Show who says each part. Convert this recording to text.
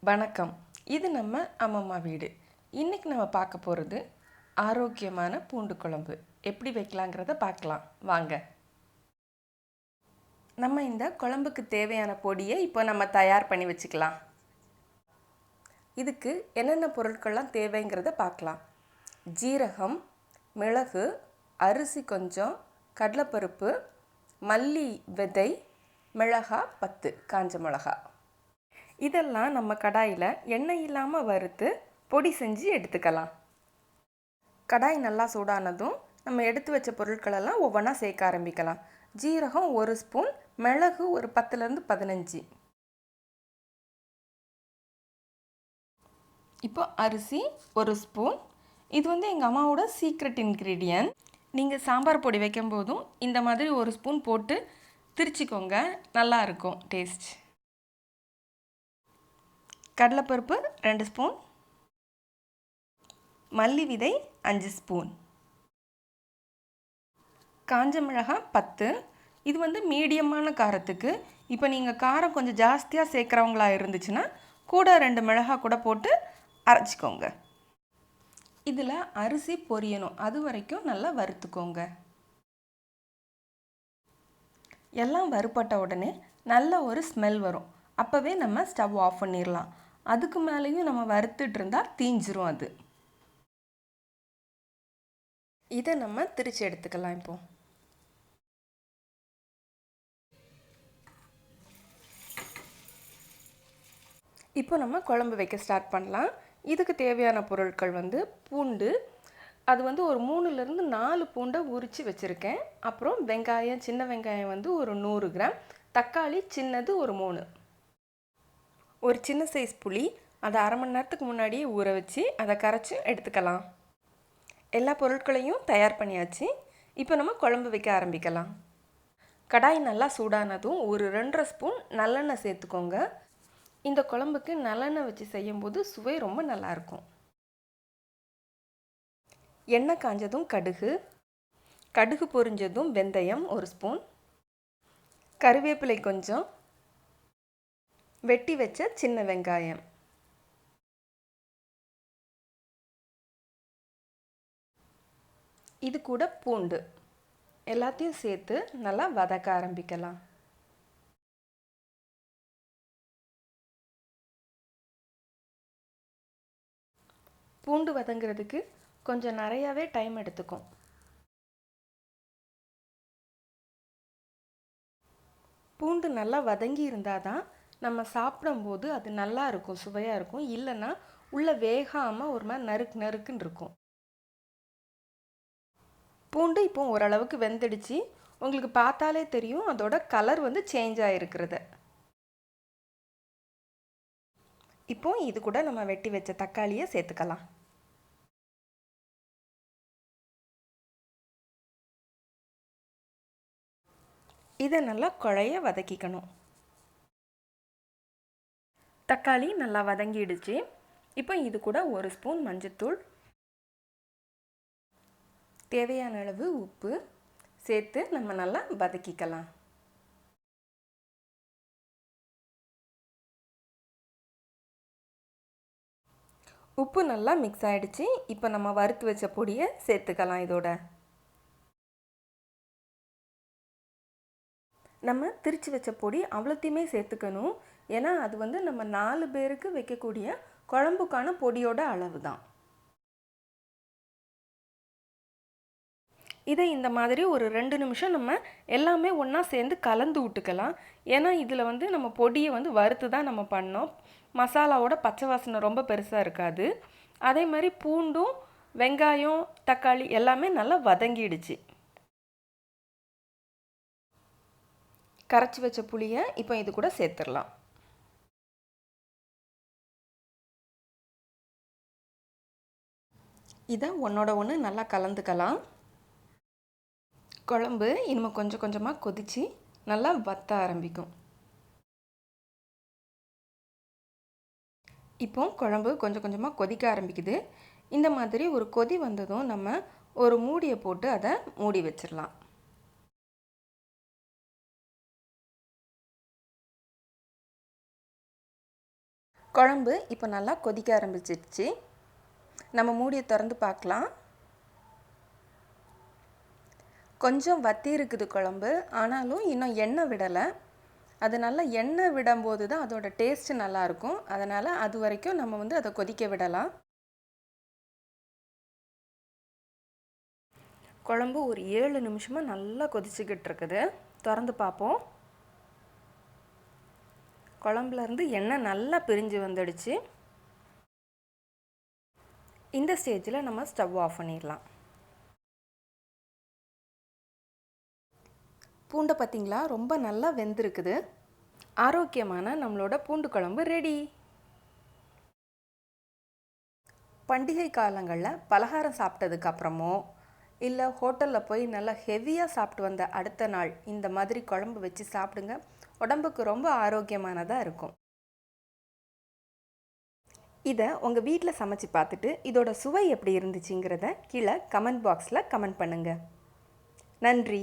Speaker 1: வணக்கம். இது நம்ம அம்மம்மா வீடு. இன்றைக்கி நம்ம பார்க்க போகிறது ஆரோக்கியமான பூண்டு குழம்பு எப்படி வைக்கலாங்கிறத பார்க்கலாம் வாங்க. நம்ம இந்த குழம்புக்கு தேவையான பொடியை இப்போ நம்ம தயார் பண்ணி வச்சுக்கலாம். இதுக்கு என்னென்ன பொருட்கள்லாம் தேவைங்கிறத பார்க்கலாம். ஜீரகம், மிளகு, அரிசி கொஞ்சம், கடலைப்பருப்பு, மல்லி விதை, மிளகா 10 காஞ்ச மிளகா. இதெல்லாம் நம்ம கடாயில் எண்ணெய் இல்லாமல் வறுத்து பொடி செஞ்சு எடுத்துக்கலாம். கடாய் நல்லா சூடானதும் நம்ம எடுத்து வச்ச பொருட்களெல்லாம் ஒவ்வொன்றா சேர்க்க ஆரம்பிக்கலாம். ஜீரகம் 1 ஸ்பூன், மிளகு ஒரு 10லேருந்து 15. இப்போ அரிசி 1 ஸ்பூன். இது எங்கள் அம்மாவோட சீக்ரெட் இன்க்ரீடியன்ட். நீங்கள் சாம்பார் பொடி வைக்கும் போதும் இந்த மாதிரி 1 ஸ்பூன் போட்டு திரிச்சிக்கோங்க, நல்லா இருக்கும் டேஸ்ட். கடலைப்பருப்பு 2 ஸ்பூன், மல்லி விதை 5 ஸ்பூன், காஞ்ச மிளகாய் 10. இது மீடியமான காரத்துக்கு. இப்போ நீங்கள் காரம் கொஞ்சம் ஜாஸ்தியாக சேர்க்குறவங்களா இருந்துச்சுன்னா கூட 2 மிளகாய் கூட போட்டு அரைச்சிக்கோங்க. இதில் அரிசி பொரியணும், அது வரைக்கும் நல்லா வறுத்துக்கோங்க. எல்லாம் வறுப்பட்ட உடனே நல்ல ஒரு ஸ்மெல் வரும். அப்போவே நம்ம ஸ்டவ் ஆஃப் பண்ணிடலாம். அதுக்கு மேலேயும் நம்ம வறுத்துட்டு இருந்தால் தீஞ்சிரும் அது. இதை நம்ம திரிச்சு எடுத்துக்கலாம். இப்போ நம்ம குழம்பு வைக்க ஸ்டார்ட் பண்ணலாம். இதுக்கு தேவையான பொருட்கள் பூண்டு, அது ஒரு 3லேருந்து 4 பூண்டை உரித்து வச்சுருக்கேன். அப்புறம் வெங்காயம், சின்ன வெங்காயம் ஒரு 100 கிராம், தக்காளி சின்னது ஒரு 3, ஒரு சின்ன சைஸ் புளி, அதை அரை மணி நேரத்துக்கு முன்னாடியே ஊற வச்சு அதை கரைச்சி எடுத்துக்கலாம். எல்லா பொருட்களையும் தயார் பண்ணியாச்சு. இப்போ நம்ம குழம்பு வைக்க ஆரம்பிக்கலாம். கடாய் நல்லா சூடானதும் ஒரு 2.5 ஸ்பூன் நல்லெண்ணெய் சேர்த்துக்கோங்க. இந்த குழம்புக்கு நல்லெண்ணெய் வச்சு செய்யும்போது சுவை ரொம்ப நல்லாயிருக்கும். எண்ணெய் காஞ்சதும் கடுகு பொரிஞ்சதும் வெந்தயம் 1 ஸ்பூன், கருவேப்பிலை கொஞ்சம், வெட்டி வச்ச சின்ன வெங்காயம், இது கூட பூண்டு, எல்லாத்தையும் சேர்த்து நல்லா வதக்க ஆரம்பிக்கலாம். பூண்டு வதங்கிறதுக்கு கொஞ்சம் நிறையாவே டைம் எடுத்துக்கும். பூண்டு நல்லா வதங்கி இருந்தால் தான் நம்ம சாப்பிடும்போது அது நல்லா இருக்கும், சுவையாக இருக்கும். இல்லைன்னா உள்ளே வேகாமல் ஒரு மாதிரி நறுக்குன்னு இருக்கும். பூண்டு இப்போ ஓரளவுக்கு வெந்துடுச்சு. உங்களுக்கு பார்த்தாலே தெரியும் அதோட கலர் சேஞ்ச் ஆகிருக்கிறது. இப்போ இது கூட நம்ம வெட்டி வச்ச தக்காளியை சேர்த்துக்கலாம். இதை நல்லா குழைய வதக்கிக்கணும். தக்காளி நல்லா வதங்கிடுச்சு. இப்போ இது கூட 1 ஸ்பூன் மஞ்சள்தூள், தேவையான அளவு உப்பு சேர்த்து நம்ம நல்லா வதக்கிக்கலாம். உப்பு நல்லா மிக்ஸ் ஆகிடுச்சு. இப்போ நம்ம வறுத்து வச்ச பொடியை சேர்த்துக்கலாம். இதோட நம்ம திரிச்சு வச்ச பொடி அவ்வளோத்தையுமே சேர்த்துக்கணும். ஏன்னா அது நம்ம 4 பேருக்கு வைக்கக்கூடிய குழம்புக்கான பொடியோட அளவு தான். இதை இந்த மாதிரி ஒரு 2 நிமிஷம் நம்ம எல்லாமே ஒன்றா சேர்ந்து கலந்து விட்டுக்கலாம். ஏன்னா இதில் நம்ம பொடியை வறுத்து தான் நம்ம பண்ணோம். மசாலாவோட பச்சை வாசனை ரொம்ப பெருசாக இருக்காது. அதே மாதிரி பூண்டும் வெங்காயம் தக்காளி எல்லாமே நல்லா வதங்கிடுச்சு. கரைச்சி வச்ச புளியை இப்போ இது கூட சேர்த்துடலாம். இதை ஒன்றோட ஒன்று நல்லா கலந்துக்கலாம். குழம்பு இனிமேல் கொஞ்சம் கொஞ்சமாக கொதித்து நல்லா வத்த ஆரம்பிக்கும். இப்போ குழம்பு கொஞ்சம் கொஞ்சமாக கொதிக்க ஆரம்பிக்குது. இந்த மாதிரி ஒரு கொதி வந்ததும் நம்ம ஒரு மூடியை போட்டு அதை மூடி வச்சிடலாம். குழம்பு இப்போ நல்லா கொதிக்க ஆரம்பிச்சிடுச்சு. நம்ம மூடியை திறந்து பார்க்கலாம். கொஞ்சம் வத்தி இருக்குது குழம்பு, ஆனாலும் இன்னும் எண்ணெய் விடலை. அது நல்லா எண்ணெய் விடும்போது தான் அதோட டேஸ்ட்டு நல்லாயிருக்கும். அதனால் அது வரைக்கும் நம்ம வந்து அதை கொதிக்க விடலாம். குழம்பு ஒரு 7 நிமிஷமாக நல்லா கொதிச்சுக்கிட்டு இருக்குது. திறந்து பார்ப்போம். குழம்புலேருந்து எண்ணெய் நல்லா பிரிஞ்சு வந்துடுச்சு. இந்த ஸ்டேஜில் நம்ம ஸ்டவ் ஆஃப் பண்ணிடலாம். பூண்டை பார்த்திங்களா, ரொம்ப நல்லா வெந்திருக்குது. ஆரோக்கியமான நம்மளோட பூண்டு குழம்பு ரெடி. பண்டிகை காலங்களில் பலகாரம் சாப்பிட்டதுக்கப்புறமோ இல்லை ஹோட்டலில் போய் நல்லா ஹெவியாக சாப்பிட்டு வந்த அடுத்த நாள் இந்த மாதிரி குழம்பு வச்சு சாப்பிடுங்க. உடம்புக்கு ரொம்ப ஆரோக்கியமானதாக இருக்கும். இதை உங்கள் வீட்டில் சமைச்சு பார்த்துட்டு இதோட சுவை எப்படி இருந்துச்சுங்கிறத கீழே கமெண்ட் பாக்ஸில் கமெண்ட் பண்ணுங்கள். நன்றி.